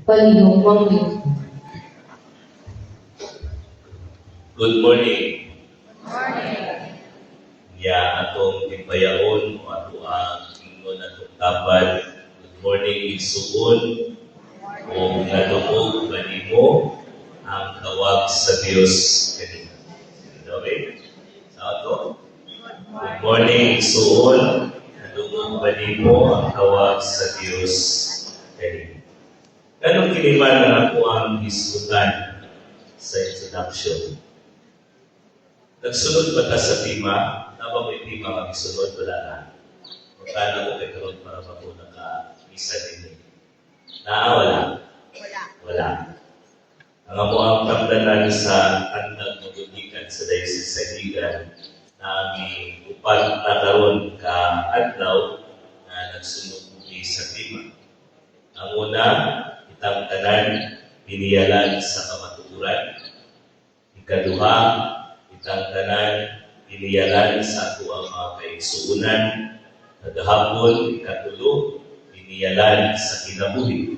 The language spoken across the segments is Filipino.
palihog manglit. Good morning. Ya atong tipayaon o ato ang ingon atong tapad. Good morning igsuon o nadungog kanimo ang tawag sa Dios kanimo. Okay? Sa ato. Good morning igsuon nadungog kanimo ang tawag sa Dios kanimo. Ganong kiniman na ako ang hisgutan sa introduction. Nagsunod ba ta sa tema? Tama mo yung tema mag-sunod? Wala na. Magkano ko kay karoon para pa po naka-isa din. Wala? Wala. Ang amo ang pagdanan sa tandang magudikan sa Diocese sa Higan na aming upang nakaroon ka adlaw na nagsunod muli sa tema. Ang una, itang tanan, piniyalan sa kamatuturan. Ikaduha, itang tanan, iniyalan sa ato ang mga kaigsuunan. Nagahapon, ikatulo, iniyalan sa kinabuhi.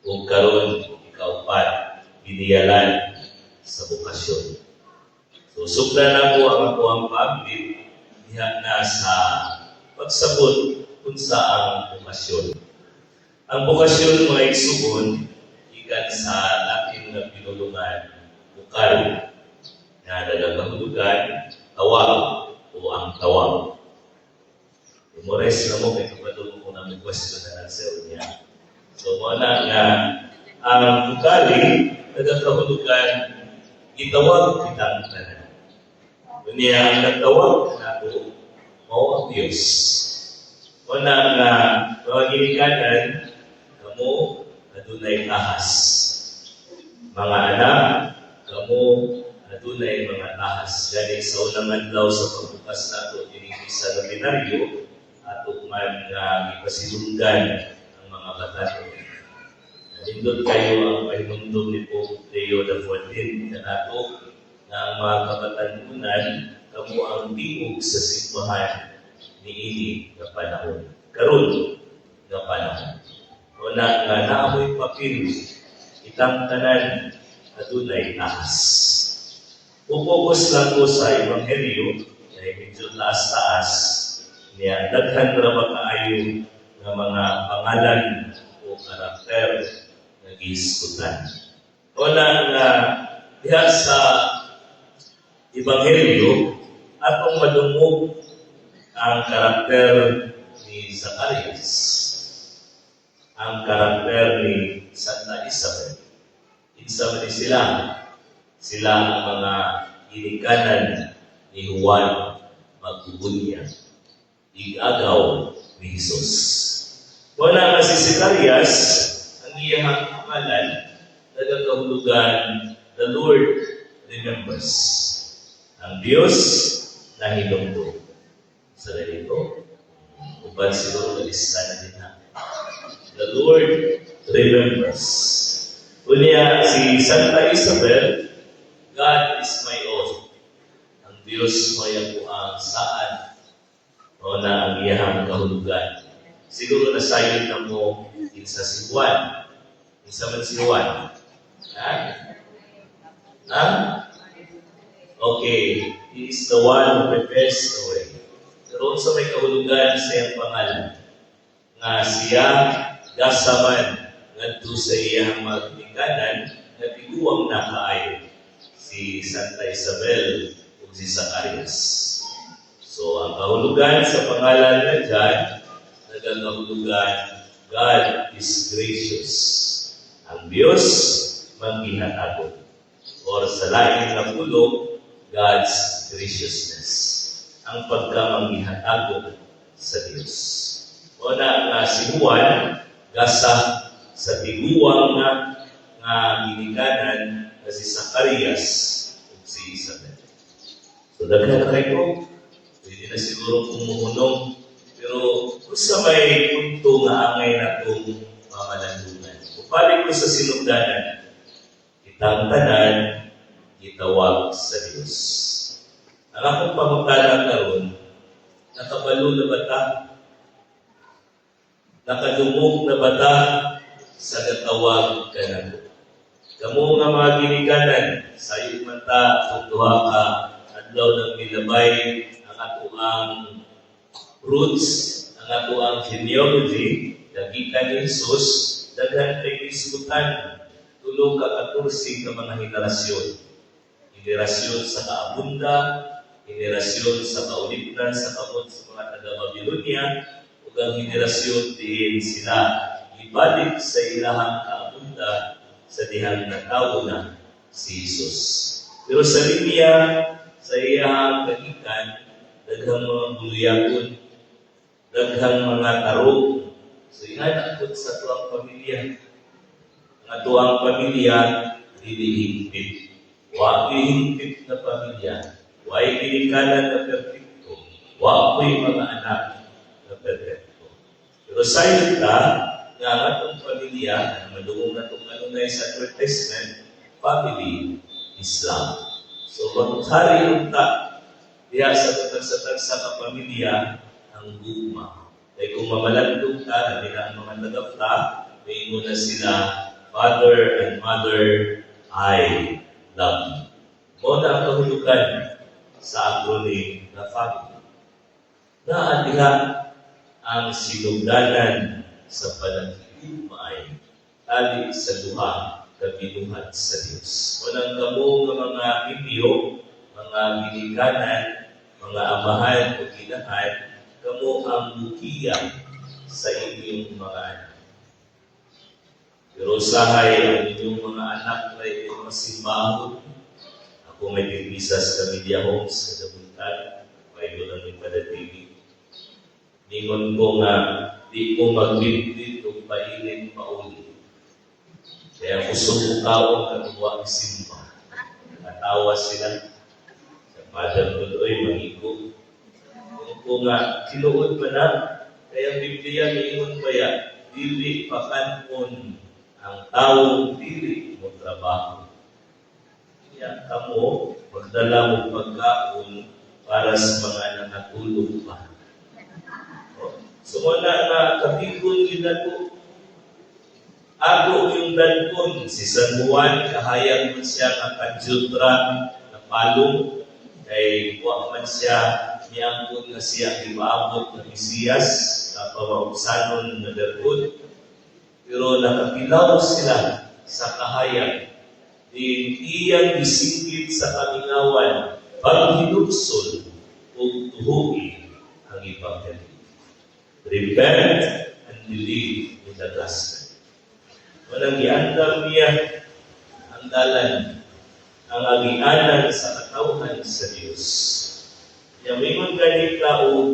Kung karon, ikaupat, iniyalan sa bukasyon. So, sukla na po ang ako ang pag-ibig diha na sa pagsabot kung sa ang bukasyon. Ang bukasyon, mga igsuon, ikan sa laking na pinulungan, bukal, na nagagahulugan, tawag o ang tawag. Umores na mo, kaya kapatulong ko na may question na nasa niya. So, muna nga, ang bukali, nagagahulugan, itawag kitang tanan. Kunya, ang nagtawag na ito, mao ang Diyos. Muna nga, mga ginikanan, kamo, adunay ahas. Mga anak, kamo, adunay mga tahas. Gani sa unang adlaw sa pagbukas nato dinhi sa seminaryo ato man nga ipasilunggan ang mga batanon. Nindot kayo ang pahinumdum ni Pope Leo XIV kanato na ang mga kabatanunan kamo ang diog sa simbahan niini nga panahon. Karon nga panahon. Una nga naamoy papel itang tanan adunay ahas. Pupokus lang po sa Ebanghelyo na medyo taas-taas niya daghan ra ba kaayo ng mga pangalan o karakter na gihisgutan. Una nga diha sa Ebanghelyo atong madungog ang karakter ni Zacarias, ang karakter ni Santa Isabel. Isa man sila. Sila ang mga ginikanan ni Juan Magbubunya, igagaw ni Jesus. Wala nga si Zacarias, ang iyang pangalan, nagagahulugan, the Lord remembers. Ang Diyos na hinumdum. Sa ganito, upan siguro nalista na din na. The Lord remembers. Kunya si Santa Isabel, God is my oath. Ang Diyos may ako ang saan o na ang iyahang kahulugan. Siguro nasayon na mo sa si Juan. Isa man si Juan. Ha? Ha? Okay. He is the one who prepares the way. Pero sa may kahulugan sa iyang pangalan nga siya gasaman ngadto sa iyang magtikanan na tiguang nakaayon si Santa Isabel o si Zacarias. So, ang kahulugan sa pangalan na dyan, nagkakahulugan, God is gracious. Ang Diyos, maghihatagod. Or sa lain na pulong, God's graciousness. Ang pagkamanghihatagod sa Diyos. Una nga si Juan, gasa sa tiguang nga ginikanan na si Zacarias o si Isabel. So, daghan na kayo. Pwede na siguro kumuhunong. Pero, kung sa may punto nga angay na itong mamalandungan. Upalik ko sa sinugdanan, itang tanan, itawag sa Diyos. Ang akong pamagkalang karon, nakabalo na bata, nakadumog na bata sa gatawag ka na. Kamu nga mga ginikanan, sayo man ta, kung duha ka, adlaw ng milabay, ang atuang roots, ang atuang genealogy, nagikan ni Jesus, daghan kay iskutan, tulong ka 14 ka mga henerasyon. Henerasyon sa kaabunda, henerasyon sa kaulipnan, sa kamot sa mga taga-Babylonia, ug ang henerasyon diin sila ibalik sa ilahang kaabunda sa dihang natawo na si Jesus. Pero sa linya, sa iyang kagikan, daghang mga buluyagon, daghang mga tarong. So inanakot sa tuwang pamilya. Ang tuwang pamilya, dili-higpit. Wa higpit na pamilya. Wa ginikanan na perfecto. Wa ko'y mga anak na perfecto. Pero sa ita, nga atong pamilya, madungong na itong kanunay sa New Testament, family, Islam. So, maghari yung diya sa tagsa-tagsa ka pamilya, ang gugma. Kaya kung mamalandong ka, na nila ang mga nagapta, may na sila, Father and Mother, I love you. Mo na ang kahulugan sa acronym na family. Naadiha ang sinugdanan sa panagigumay, tali sa duha, kabinuhat sa Diyos. Walang kamo ng mga Indiyo, mga ginikanan, mga amahan o ginahan, kamo ang mukiya sa inyong mga anak. Pero sahay ang inyong mga anak na inyong masimbahon. Ako may tipisas sa media homes sa Dabuntan, may gulang yung padatili. Ningon ko nga, di ko magbibit o pailin pauli. Kaya kusog ko ang katuwa ng simba. Natawa sila. Sa padang tuloy, mangigo. Kung ko nga, sinuod pa na, kaya Biblia niingon ba yan, dili pakanon ang taong dili mo trabaho. Kaya kamo, magdala mo pagkaon para sa mga nakatulog pa. So, wala na kabikon nila ko. Ako yung dalkon, si San Juan, kahayag man siya ng kadjutra na palong, kay kuwa man siya, niyangkot na siya imaabot ng Mesiyas, na pamauksanon na dalkon. Pero nakapilaw sila sa kahayag, din iyang isingkit sa kamingawan, paghinugsol o tuhuin ang Ebanghelyo. Repent and believe in the gospel. Walang iandam niya ang dalan, ang agianan sa katawhan sa Diyos. Kaya mingon ganit ka o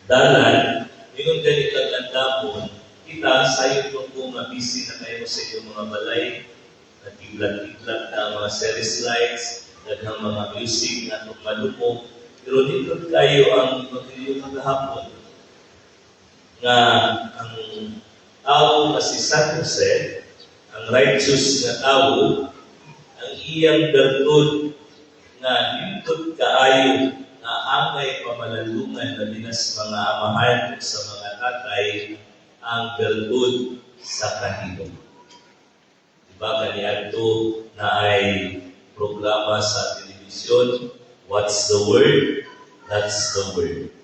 dalan, mingon ganit ka gandamon, kita sayo po kung mabisi na kayo sa iyong mga balay, nagiblat-iblat na mga series lights, daghang mga music na itong malupong, pero dito kayo ang magiliw maghapon nga ang tao na si San Jose, ang righteous na tao, ang iyang bertud na hintod kaayo na angay pamalalungan na dinas mga amahan sa mga tatay, ang bertud sa kahilom. Diba kaniadto na ay programa sa telebisyon, What's the Word? That's the Word.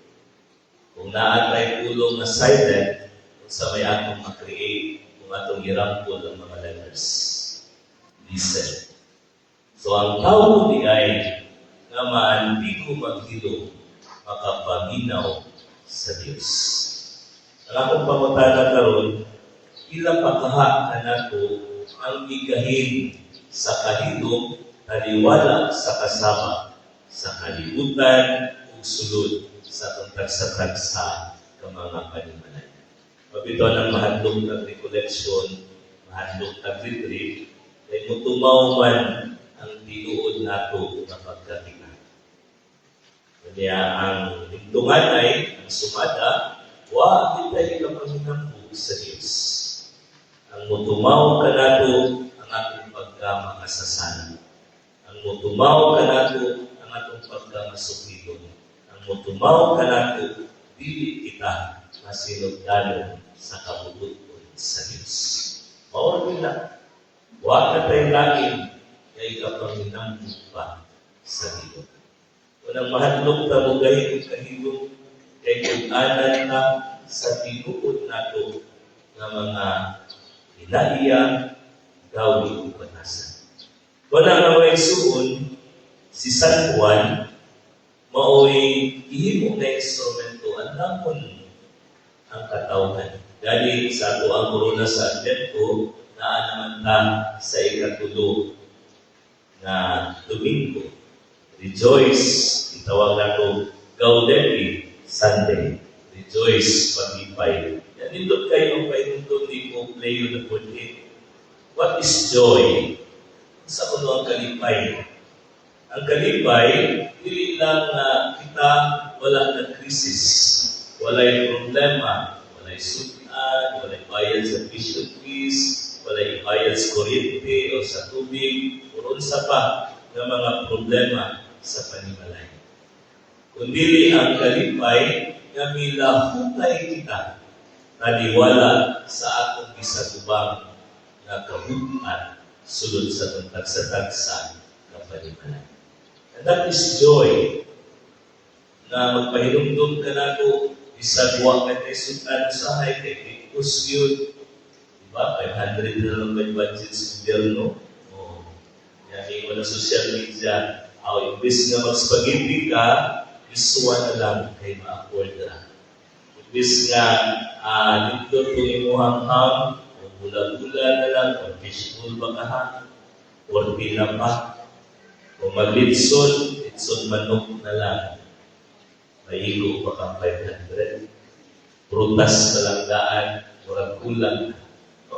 Kung naatay pulong na silent, kung sa may atong ma-create, kung atong irampol ang mga letters. Listen. So ang tao di ay nga maandi ko maghilo, makapaminaw sa Diyos. Ang akong pangutana karon, ilang pagkaha na nato ang bigahin sa kahilom, taliwala sa kasama, sa kalibutan, ug sulod sa tagsa-tagsa ng mga panimalay. Pabito ng mahadlong ng recollection, mahadlong ng retreat, ay mutumaw man ang tinuod nato na pagkatika. Kaya ang himtungan ay, ang sumada, wa kita ikapahinambog sa Diyos. Ang mutumaw ka nato ang atong pagkamakasasana. Ang mutumaw ka nato ang atong pagkamasukilon. Mutumaw ka nato, dili kita masinugdanon sa kabubuton sa Diyos. Mao nila. Wa na tayo lain kay kapanginambot pa sa Ginoo. Unang mahadlok ta mo gahig kahigog kay kung-anan na sa tinuod nato nga mga inaiya gawi ug batasan. Wala nga way suon si San Juan mao'y ihimo na instrumento andamon ang katawhan. Dali sa ato ang korona sa Advento, naa naman ta sa ikatulo na Domingo. Rejoice, itawag nato Gaudete Sunday. Rejoice, pagipay. Yan nindot kayo ang painundot ni Pope Leo XIV. What is joy? Sa kuno ang kalipay? Ang kalipay, dili lang na kita wala na krisis, walay problema, walay sudan, walay bayad sa tuition fees, walay bayad sa kuryente o sa tubig, o sa pa ng mga problema sa panimalay. Kundi ang kalipay, nga milahutay kita, naniwala sa atong isatubang na kabutan sulod sa tagsa-tagsa ng panimalay. And that is joy na magpahinumdum ka na ito isagwa ka tayo sutan sa hay kay Pictus yun. Diba? 500 na lang may budget sa gobyerno. O, yan wala social media. O, imbis nga mag-spaghetti ka, isuwa na lang kay ma-afford na. Imbis nga dito itong imuhang-ham, o bula-bula na lang, o fishbowl bakahan, o tinapa, o maglitson, litson manok na lang. Maigo pa kang 500. Prutas na lang daan, murang kulang. No?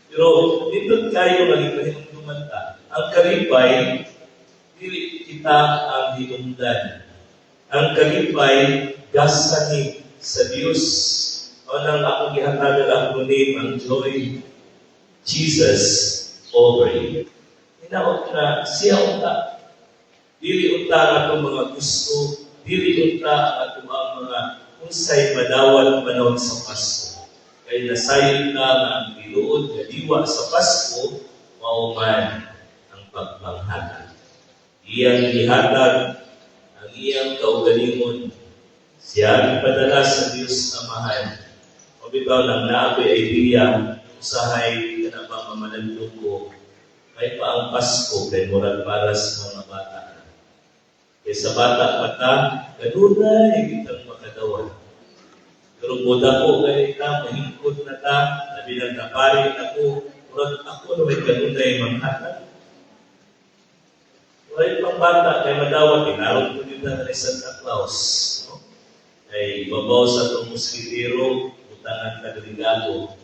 Pero dito tayo magiging ta. Ang kalipay, dili kita ang hinungdan. Ang kalipay, gasanin sa Diyos. O nang akong gihatagan ako name ang joy, Jesus over you. Hinaot na siya unta. Dili unta ang atong mga gusto, dili unta ang atong mga unsay madawat panahon sa Pasko. Kaya nasayon na nga ang biluod nga diwa sa Pasko, mauman ang pagpanghatag. Iyang ihatag ang iyang kaugalingon. Siya ipadala sa Diyos na mahal. O bitaw lang na ako'y idea, usahay ka na bang mamalandong ko, may pa ang Pasko kay murag para sa mga bata. Kaya sa bata mata, kanunay kitang makadawan. Pero buda ko kay ita, mahingkod na ta, nabi nang naparin ako, murag ako na may kanunay manghatag. Wala pang bata kay madawa, pinarong ko dito na ni Santa Claus. No? Ay babaw sa itong muskitero, utangan kagregado.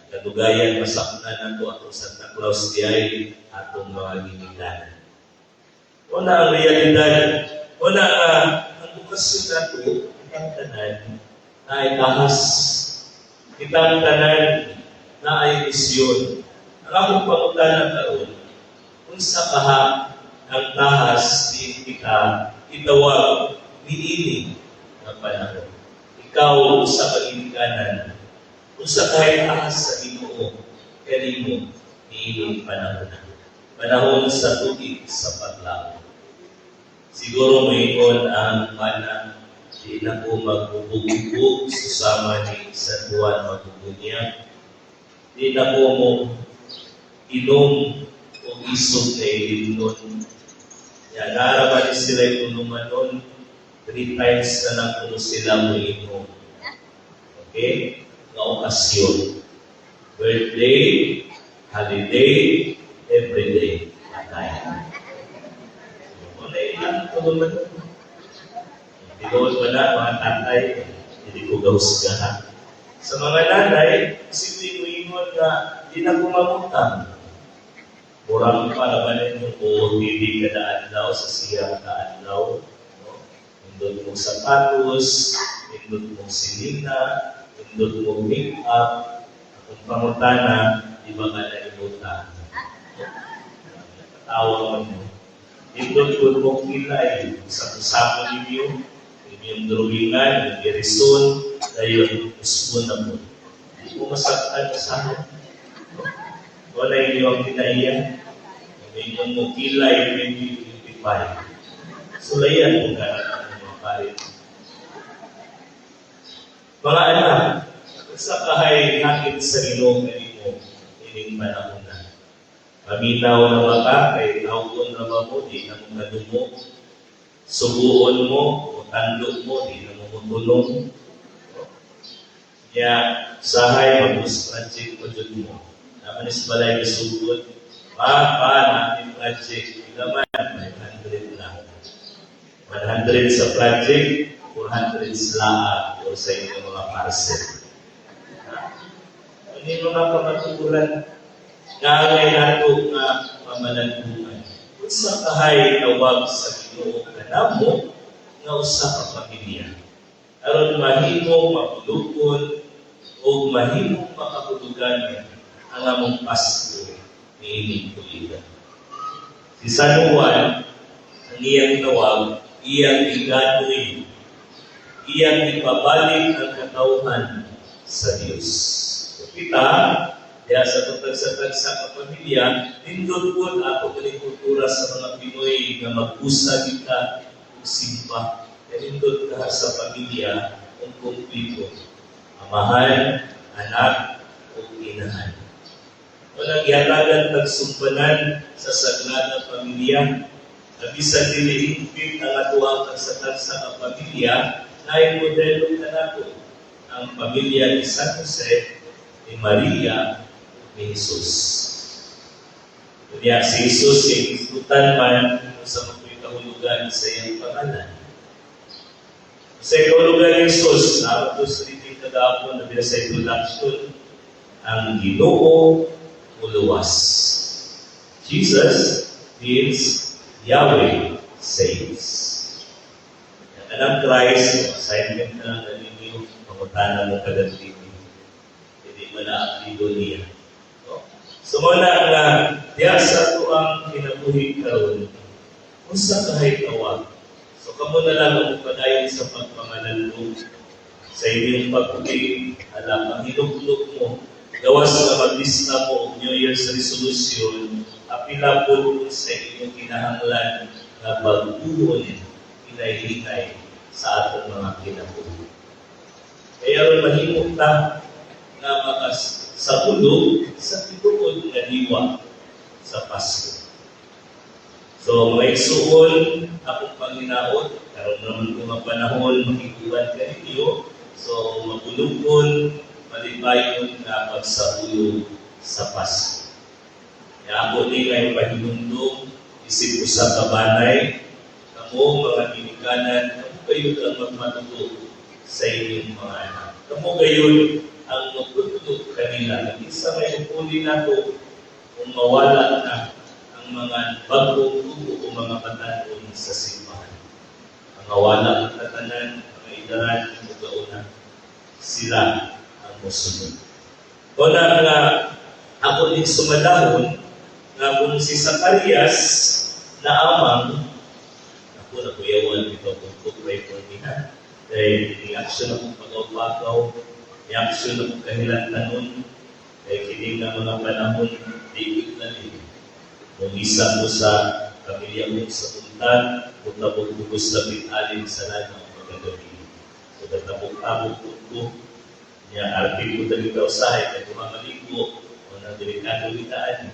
Kadugayan, masakna na ito atong Santa Claus diay atong mga giniganan. Una ang realidad, una ang bukasyon na ito, itang tanan na ay tahas. Itang tanan na ay misyon. Ang akong pangutana karon, kung sa kaha ang tahas di kita itawag niini na panahon. Ikaw sa paginiganan, kung sa kahit ahas sa Ginoo, kanimo niini panahon na. Panahon sa tubig sa paglaon. Siguro mayroon ang mana, di na po magbubog-bug susama ni San Juan Magugunya. Di na po mo inom o isog na ilimnon. Yan, naraman sila itulungan nun, 3 times na lang kung sila mo inom. Okay? Na okasyon. Birthday, holiday, everyday. Atay. Kung nailan, tulungan mo. Tinuod mo na, mga tatay, hindi ko gahusgahan. Sa mga nanay, simple ko ingon na hindi na kumamutang. Murang para ba ninyo o hindi ka daadlaw sa siyang daadlaw. No? Indot mong sapatos, indot mong silina, indot mong make-up, kung pangutana, di ba ka naimutan? Tawa mo. Indot ko mong kilay, sa usapo ninyo, inyong drawingan, yung irison, dayon, usmo na mo. Hindi mo masaktan sa akin. Wala yung kinaiya. Ngayon mo kilay 2025. Sulayan mo ka ng palit. Mga anak, sa kahay nakit sa ilong kanimo, ining panahon na. Paminaw na maka, kay naukon na mamuti, ang kadumo, subuon mo, o tandok mo, di na mamutulong. Kaya, sahay, mag-project mo dyan mo. Naman is balay isugod, natin project, naman, 100 lang. 100 sa project, 400 sa o sa inyong mga parcel. Ano yung mga kamatutulan? Ngangay nato nga mamalantungan. Kung sa kahay tawag sa Ginoo kanamo, nga usa ka pamilya. Aron mahimong mapulukon o mahimong makahulugan ang among Pasko ni ining tuligan. Si San Juan, ang iyang tawag, iyang igadoy, iyang ipabalik ang katauhan sa Diyos. Kita, kaya sa tutag-satag sa kapamilya, nindot po ako kultura sa mga Pinoy na mag-usa kita o simpa. Nindot ka sa pamilya kung kumplito. Amahan, anak, o inahan. Walang ihatagan tagsumbanan sa sagrada pamilya, na bisan dili-higpit ang atuang tagsatag sa kapamilya, na ay modelo na nato ang pamilya ni San Jose, ni Maria, ni Jesus. Kaya si Jesus yung isutan man sa mga kahulugan sa iyang pangalan. Sa kahulugan ni Jesus, na ito sa liting kagapon na sa introduction, ang Ginoo uluwas. Jesus means Yahweh saves. Ang anak Christ, assignment na ninyo, pangutanan ng kagantinig. Hindi mo na aktibo niya. So muna nga, diya sa ito ang kinabuhi karon, kung sa kahay tawag. So kamo na lang ang padayon sa pagpangalalong sa inyong pagputi, alam, ang hinuklok mo, gawas na maglista mo ang New Year's resolution, apila po sa inyong kinahanglan na baguhon, hinay-hinay sa atong mga kinabuhi. Kaya rin mahimok ta na makas sa ulo, sa tituod na diwa sa Pasko. So, mga isuon, akong panginaot, karoon naman kung mga panahon, makikuhan ka ninyo. So, magulugkon, malibayon na pagsabuyo sa Pasko. Kaya ako ni ngayon pahinundong, isip ko sa kabanay, kamo mga ginikanan, kamo kayo ang magmatuto sa inyong mga anak. Kamo kayo ang magtututo kanila. Isa may upuli na to kung mawala na ang mga bagong tubo o mga patanon sa simbahan. Ang mawala ang tatanan, mga idaran, mga sila ang musunod. Wala nga ako din sumadahon na kung si Zacarias na amang ako na kuyawan ito kung pray for me ha. Dahil i-action akong pag-awpagaw, i-action akong kahilantanon, dahil kinig na mga panahon, digit na din. Kung isa ko sa pamilya mo sa puntan, kung tapos na pinalin sa lahat ng pagkagabi. So, tatapok-tapok ko, niya arti ko dali ka usahay, kaya kumamaligo, o nang delikado itaan.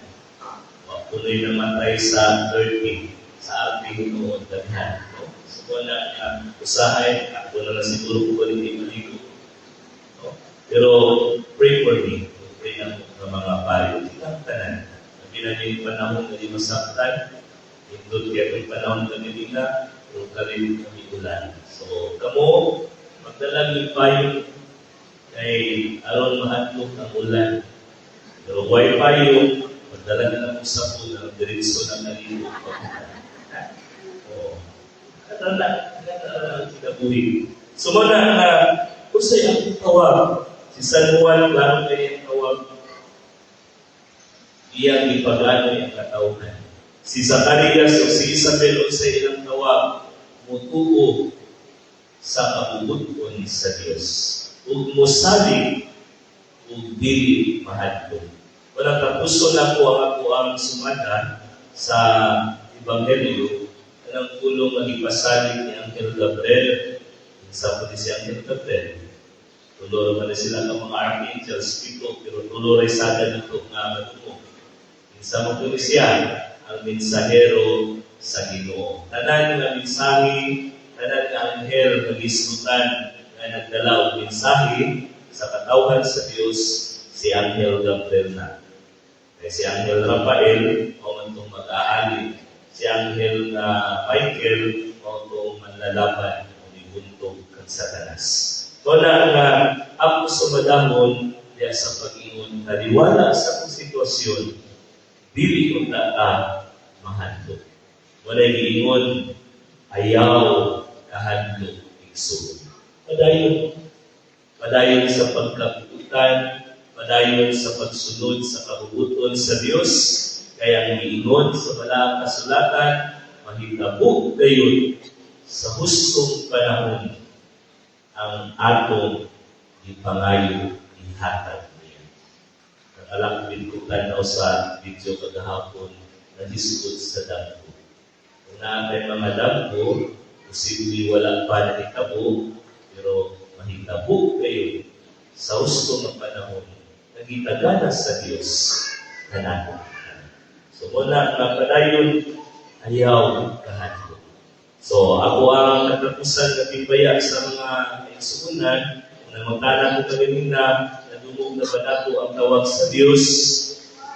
Mapunoy naman tayo sa 30, sa arti ko noon, dalihan. So, wala niya usahay, ako na lang siguro ko balik maligo. Pero, pray for me. Pray na ng mga payo. Itang tanan. Pinaging panahon na di masaktan, hindot kaya kung panahon na nila, kung karin kami ulan. So, kamo, magdalang payo kay aron mahatlok ang ulan. Pero huwag payo, magdalang na lang sa ulan, diretso na naligo. At lang kinabuhi. So, muna nga, kung sa'yo ang tawag, si San Juan, klaro kayo ang tawag, iyang ipagano'y ang katauhan. Si Zacarias o si Isabel o sa ilang tawag, mutuo sa kabubuton sa Diyos. Ug mosalig ug dili mahadlok. Walang kapuso na po ang sumada sa Ebanghelyo ng tulong mag-ipasalig ni Angel Gabriel. Sa po si Angel Gabriel. Tuloro man sila ng mga archangels pito, pero tuloro sa ganito nga matumo. Sa mo po siya ang mensahero sa Ginoo. Tanan nga mensahe, tanan nga anghel nag-isgutan nga nagdala og mensahe sa katawhan sa Dios si Angel Gabriel na. Kaya si Angel Rafael o man itong mag-aali. Si Angel Michael o itong manlalaban o ibuntog kang Satanas. Wala nga ako sumadamon diya sa pag-ingon taliwala sa sitwasyon dili ko ta mahadlok. Wala giingon ayaw kahadlok igsoon. Padayon sa pagkabutan, padayon sa pagsunod sa kabubuton sa Dios. Kaya ang giingon sa balang kasulatan, mahitabo gayon sa hustong panahon ang atong ipangayo ihatag niya. Nakalak din ko tanaw sa video kagahapon na discuss sa dampo. Kung natin mga dampo, posibleng wala pa na itabo, pero mahitabo kayo sa hustong ng panahon, nagitagana sa Diyos na natin. So muna, napadayon, ayaw kahadlo. So ako ang katapusan na timbaya sa mga igsuunan na magkana ko kaganina na dumog na banako ang tawag sa Diyos.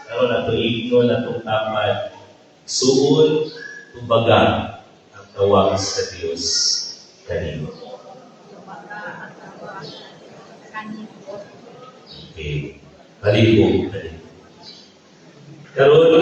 Karon ato igno na itong tapad. Suon, tubaga ang tawag sa Diyos kanino. Okay. Kalibog. Karon